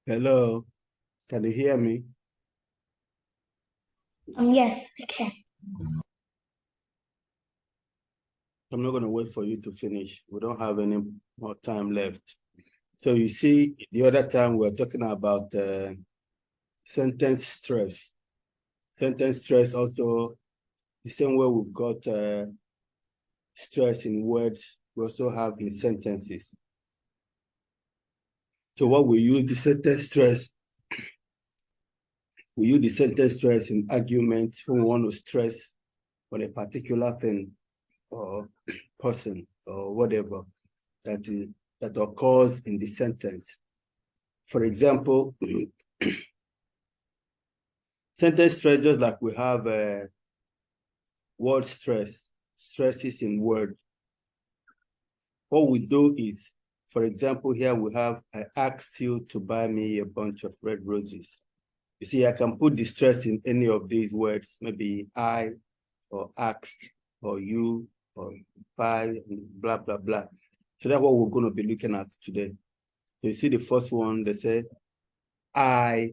Hello, can you hear me? Yes, I can. I'm not going to wait for you to finish. We don't have any more time left. So you see, the other time we were talking about sentence stress. Sentence stress also, the same way we've got stress in words, we also have in sentences. So what we use the sentence stress, we use the sentence stress in arguments when we want to stress on a particular thing or person or whatever that occurs in the sentence. For example, sentence stress, just like we have word stress, stresses in word. What we do is, for example, here we have, I asked you to buy me a bunch of red roses. You see, I can put the stress in any of these words, maybe I, or asked, or you, or buy, blah, blah, blah. So that's what we're going to be looking at today. You see the first one, they say, I,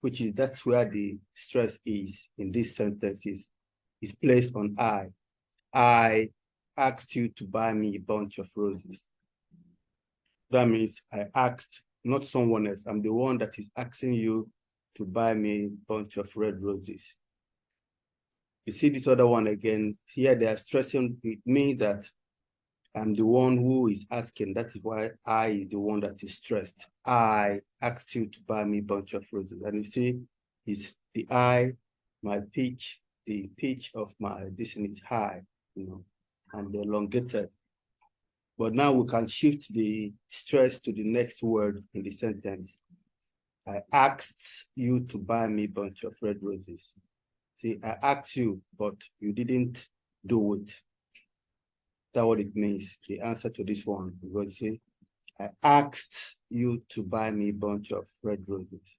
which is, that's where the stress is in these sentences, is placed on I. I asked you to buy me a bunch of roses. That means I asked, not someone else. I'm the one that is asking you to buy me a bunch of red roses. You see this other one again, here they are stressing, it means that I'm the one who is asking. That is why I is the one that is stressed. I asked you to buy me a bunch of roses. And you see, it's the I, my pitch, the pitch of my addition is high, and elongated. But now we can shift the stress to the next word in the sentence. I asked you to buy me a bunch of red roses. See, I asked you, but you didn't do it. That's what it means, the answer to this one. Because see, I asked you to buy me a bunch of red roses.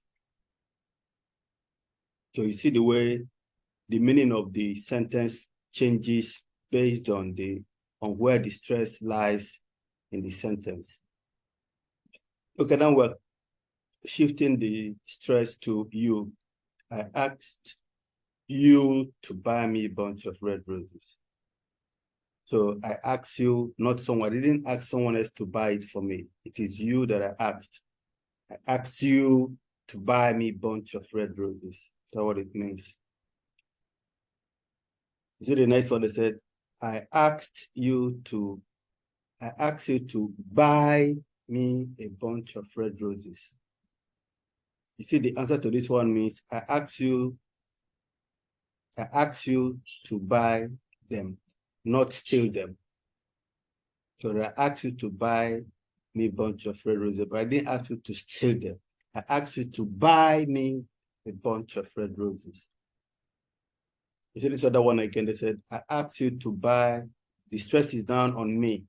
So you see the way the meaning of the sentence changes based on where the stress lies in the sentence. Okay, now we're shifting the stress to you. I asked you to buy me a bunch of red roses. So I asked you, not someone. I didn't ask someone else to buy it for me. It is you that I asked. I asked you to buy me a bunch of red roses. That's what it means. You see the next one, they said, I asked you to buy me a bunch of red roses. You see the answer to this one means I asked you to buy them, not steal them. So I asked you to buy me a bunch of red roses, but I didn't ask you to steal them. I asked you to buy me a bunch of red roses. You see this other one again, they said, I asked you to buy, the stress is down on me.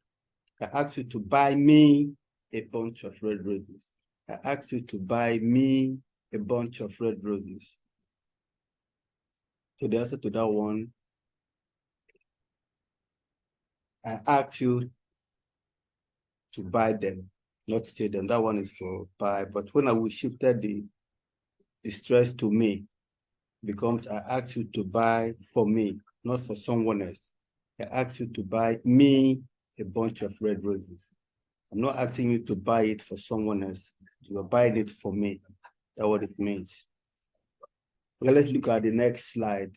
I asked you to buy me a bunch of red roses. I asked you to buy me a bunch of red roses. So the answer to that one, I asked you to buy them, not steal them. That one is for buy. But when we shifted the stress to me, becomes I asked you to buy for me, not for someone else. I asked you to buy me a bunch of red roses. I'm not asking you to buy it for someone else. You are buying it for me. That's what it means. Okay, let's look at the next slide.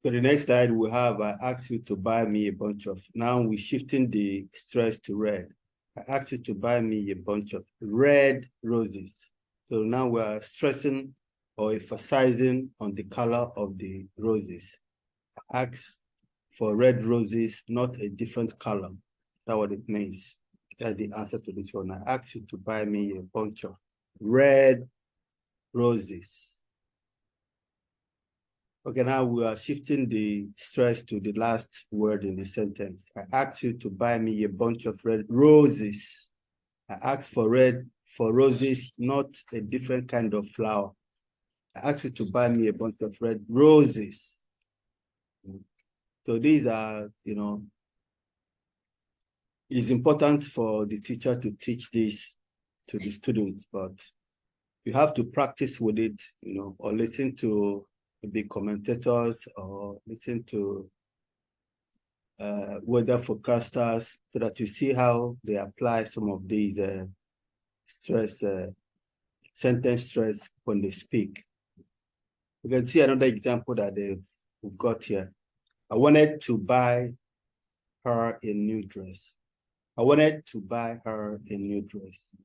So the next slide we have, I asked you to buy me a bunch of, now we're shifting the stress to red. I asked you to buy me a bunch of red roses. So now we're stressing or emphasizing on the color of the roses. I asked for red roses, not a different color. That's what it means. That's the answer to this one. I asked you to buy me a bunch of red roses. Okay, now we are shifting the stress to the last word in the sentence. I asked you to buy me a bunch of red roses. I asked for for roses, not a different kind of flower. I asked you to buy me a bunch of red roses. So these are, it's important for the teacher to teach this to the students, but you have to practice with it, or listen to the commentators or listen to weather forecasters so that you see how they apply some of these sentence stress when they speak. You can see another example that we've got here. I wanted to buy her a new dress. I wanted to buy her a new dress.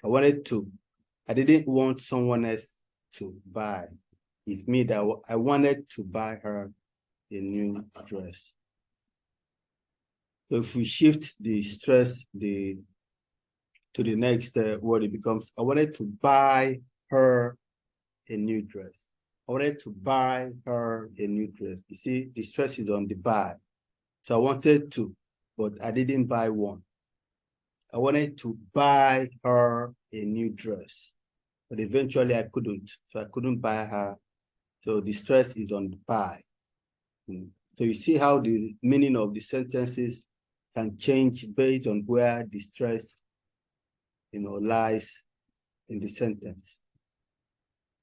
I didn't want someone else to buy. It's me that I wanted to buy her a new dress. So if we shift the stress to the next word, it becomes, I wanted to buy her a new dress. I wanted to buy her a new dress. You see, the stress is on the buy. So I wanted to, but I didn't buy one. I wanted to buy her a new dress, but eventually I couldn't. So I couldn't buy her. So the stress is on the buy. So you see how the meaning of the sentences can change based on where the stress, lies in the sentence.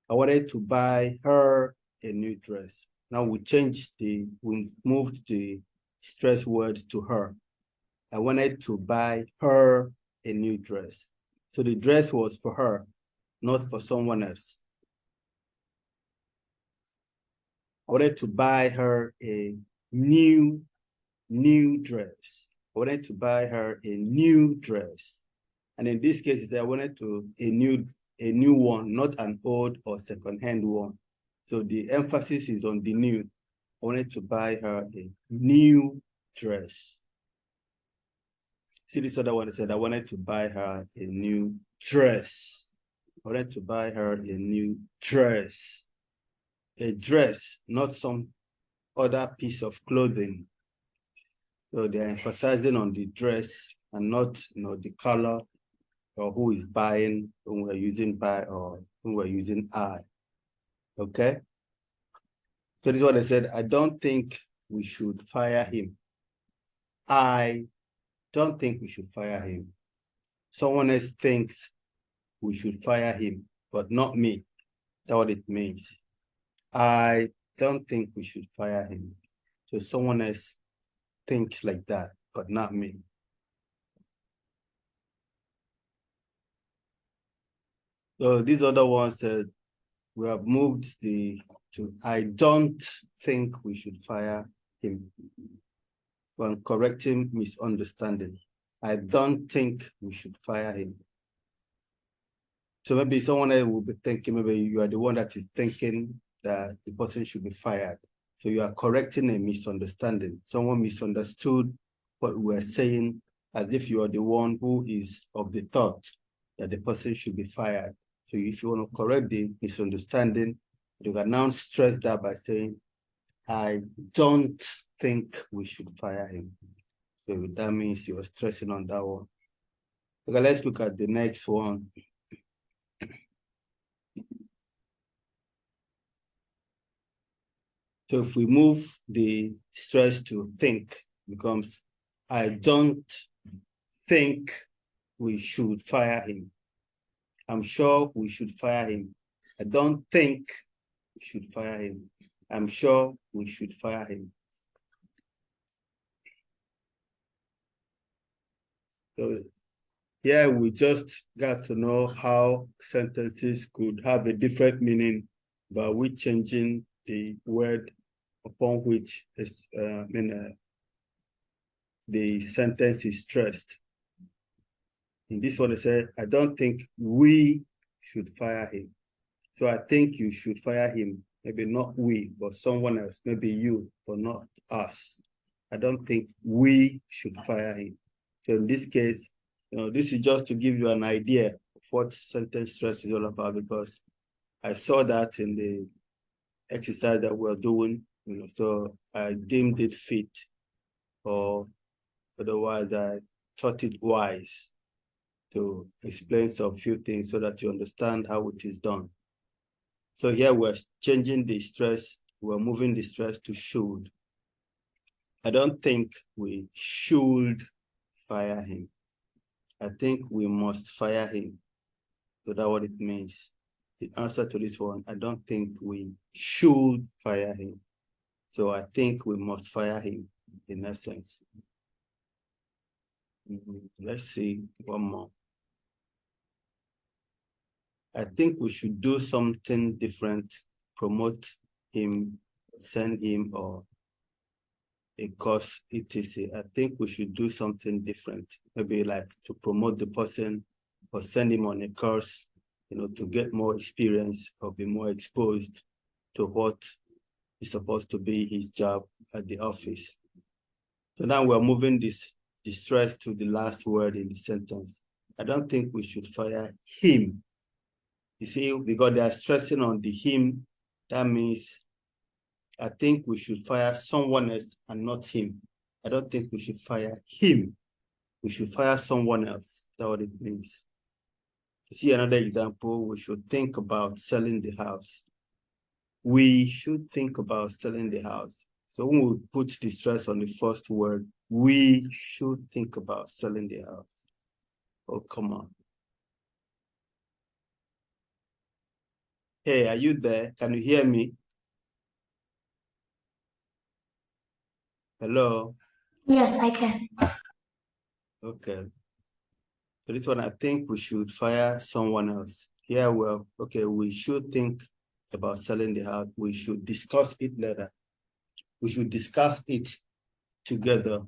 I wanted to buy her a new dress. Now we moved the stress word to her. I wanted to buy her a new dress. So the dress was for her, not for someone else. I wanted to buy her a new dress. I wanted to buy her a new dress. And in this case, I wanted a new one, not an old or second-hand one. So the emphasis is on the new. I wanted to buy her a new dress. See this other one, I said I wanted to buy her a new dress. I wanted to buy her a new dress. A dress, not some other piece of clothing. So they're emphasizing on the dress and not, the color or who is buying when we're using buy or when we're using I. Okay? So this is what I said. I don't think we should fire him. I don't think we should fire him. Someone else thinks we should fire him, but not me. That's what it means. I don't think we should fire him. So someone else thinks like that, but not me. So these other ones said we have moved to I don't think we should fire him when correcting misunderstanding. I don't think we should fire him. So maybe someone else will be thinking, maybe you are the one that is thinking that the person should be fired. So you are correcting a misunderstanding. Someone misunderstood what we are saying as if you are the one who is of the thought that the person should be fired. So if you want to correct the misunderstanding, you can now stress that by saying, I don't think we should fire him. So that means you're stressing on that one. Okay, let's look at the next one. So if we move the stress to think, it becomes, I don't think we should fire him. I'm sure we should fire him. I don't think we should fire him. I'm sure we should fire him. So here we just got to know how sentences could have a different meaning by we changing the word upon which the sentence is stressed. In this one, they said, I don't think we should fire him. So I think you should fire him. Maybe not we, but someone else. Maybe you, but not us. I don't think we should fire him. So in this case, this is just to give you an idea of what sentence stress is all about, because I saw that in the exercise that we're doing, so I deemed it fit, or otherwise I thought it wise to explain some few things so that you understand how it is done. So here we're changing the stress, we're moving the stress to should. I don't think we should fire him. I think we must fire him. So that's what it means. The answer to this one, I don't think we should fire him. So I think we must fire him in essence. Let's see one more. I think we should do something different, promote him, send him, or a course, etc. I think we should do something different, maybe like to promote the person or send him on a course, to get more experience or be more exposed to what is supposed to be his job at the office. So now we're moving the stress to the last word in the sentence. I don't think we should fire him. You see, because they are stressing on the him, that means I think we should fire someone else and not him. I don't think we should fire him. We should fire someone else. That's what it means. You see another example, we should think about selling the house. We should think about selling the house. So when we put the stress on the first word, we should think about selling the house. Oh, come on. Hey, are you there? Can you hear me? Hello? Yes, I can. Okay. So this one, I think we should fire someone else. Yeah, well, okay, we should think about selling the house. We should discuss it later. We should discuss it together.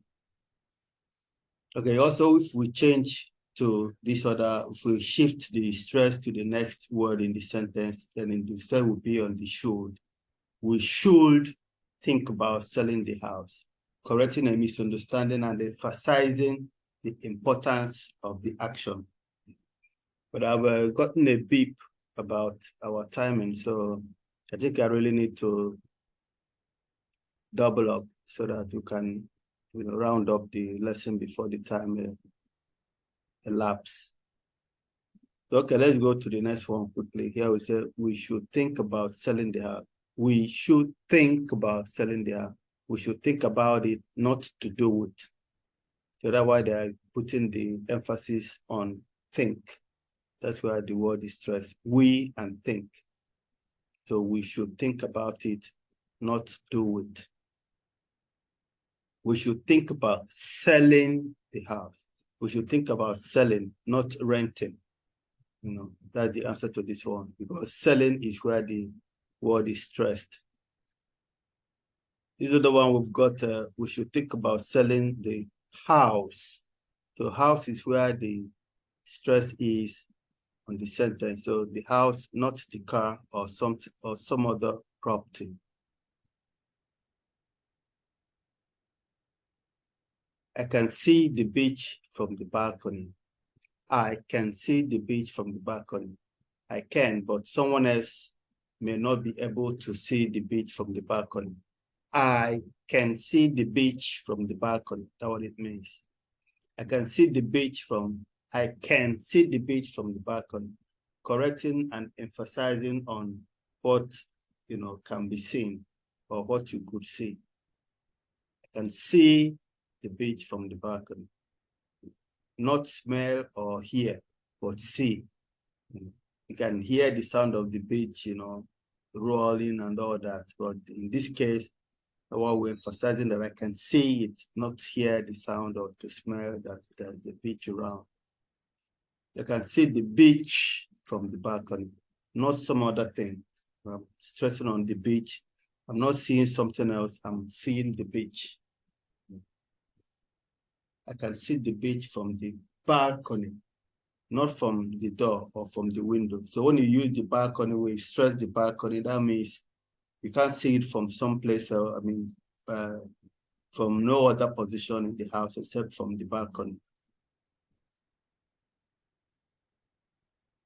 Okay, also, if we change to this other, if we shift the stress to the next word in the sentence, then the stress will be on the should. We should think about selling the house, correcting a misunderstanding and emphasizing the importance of the action. But I've gotten a beep about our timing, so I think I really need to double up so that we can round up the lesson before the time elapse. Okay, let's go to the next one quickly. Here we say we should think about selling the house. We should think about selling the house. We should think about it, not to do it. So that's why they are putting the emphasis on think. That's why the word is stressed. We and think. So we should think about it, not do it. We should think about selling the house. We should think about selling, not renting. That's the answer to this one, because selling is where the word is stressed. This is the one we've got. We should think about selling the house. So house is where the stress is on the sentence. So the house, not the car or some other property. I can see the beach from the balcony. I can see the beach from the balcony. I can, but someone else may not be able to see the beach from the balcony. I can see the beach from the balcony. That's what it means. I can see the beach from the balcony. Correcting and emphasizing on what can be seen or what you could see. I can see the beach from the balcony. Not smell or hear, but see. You can hear the sound of the beach, rolling and all that. But in this case, what we're emphasizing that I can see it, not hear the sound or to smell that there's the beach around. You can see the beach from the balcony, not some other thing. I'm stressing on the beach. I'm not seeing something else. I'm seeing the beach. I can see the beach from the balcony, not from the door or from the window. So when you use the balcony, we stress the balcony, that means you can't see it from someplace, from no other position in the house except from the balcony.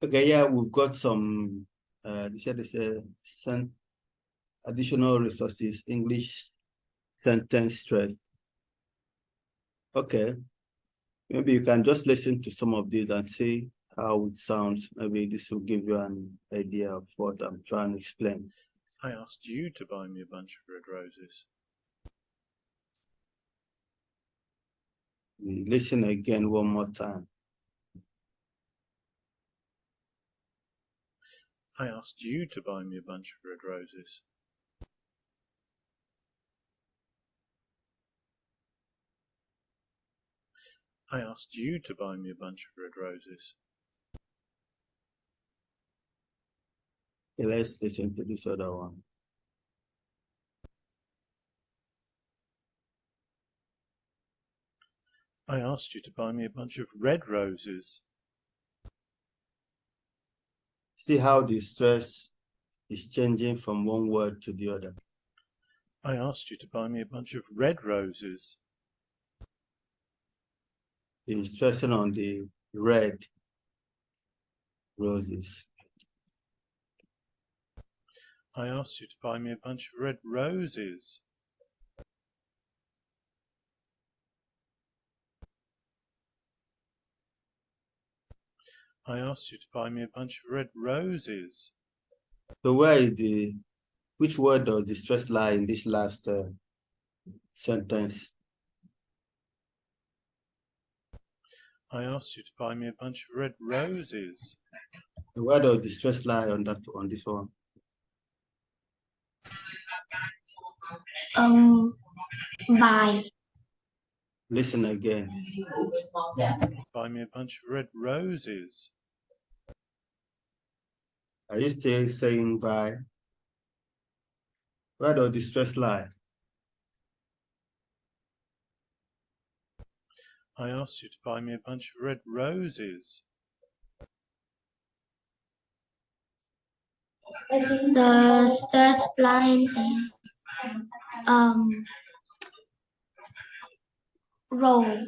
Okay, yeah, we've got some, they said some additional resources, English sentence stress. Okay, Maybe you can just listen to some of these and see how it sounds. Maybe this will give you an idea of what I'm trying to explain. I asked you to buy me a bunch of red roses. We listen again one more time. I asked you to buy me a bunch of red roses. I asked you to buy me a bunch of red roses. Okay, let's listen to this other one. I asked you to buy me a bunch of red roses. See how the stress is changing from one word to the other. I asked you to buy me a bunch of red roses. He's stressing on the red roses. I asked you to buy me a bunch of red roses. I asked you to buy me a bunch of red roses. So which word does the stress lie in this last sentence? I asked you to buy me a bunch of red roses. Where does the stress lie on this one? Buy. Listen again. Buy me a bunch of red roses. Are you still saying buy? Where does the stress lie? I asked you to buy me a bunch of red roses. The stress line is row.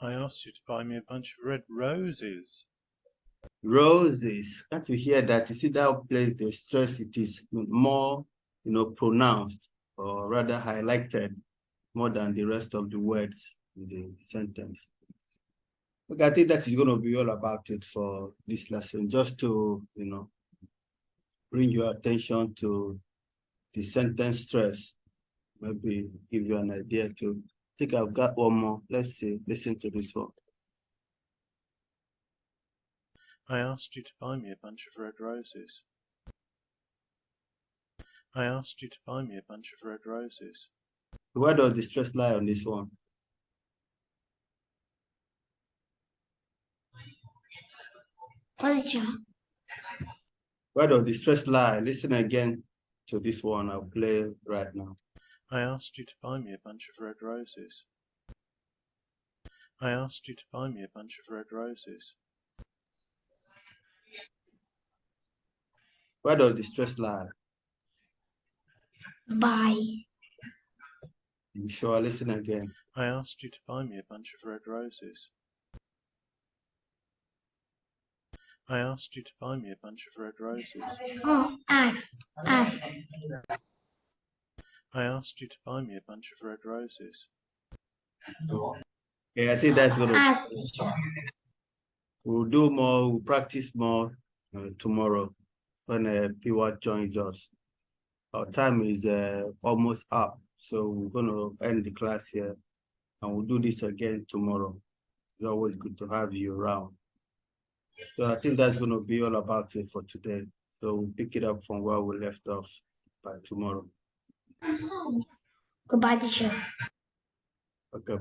I asked you to buy me a bunch of red roses. Roses. Can't you hear that? You see that place the stress, it is more, pronounced or rather highlighted more than the rest of the words in the sentence. Okay, I think that is going to be all about it for this lesson, just to, bring your attention to the sentence stress, maybe give you an idea to. I think I've got one more. Let's see, listen to this one. I asked you to buy me a bunch of red roses. I asked you to buy me a bunch of red roses. Where does the stress lie on this one? Position. Where does the stress lie? Listen again to this one. I'll play right now. I asked you to buy me a bunch of red roses. I asked you to buy me a bunch of red roses. Where does the stress lie? Buy. I'm sure. Listen again. I asked you to buy me a bunch of red roses. I asked you to buy me a bunch of red roses. Oh, ask. I asked you to buy me a bunch of red roses. Yeah, I think that's gonna. Ask. We'll do more. We'll practice more tomorrow when Piwat joins us. Our time is almost up, so we're gonna end the class here, and we'll do this again tomorrow. It's always good to have you around. So I think that's gonna be all about it for today. So we'll pick it up from where we left off by tomorrow. Goodbye, teacher. Okay.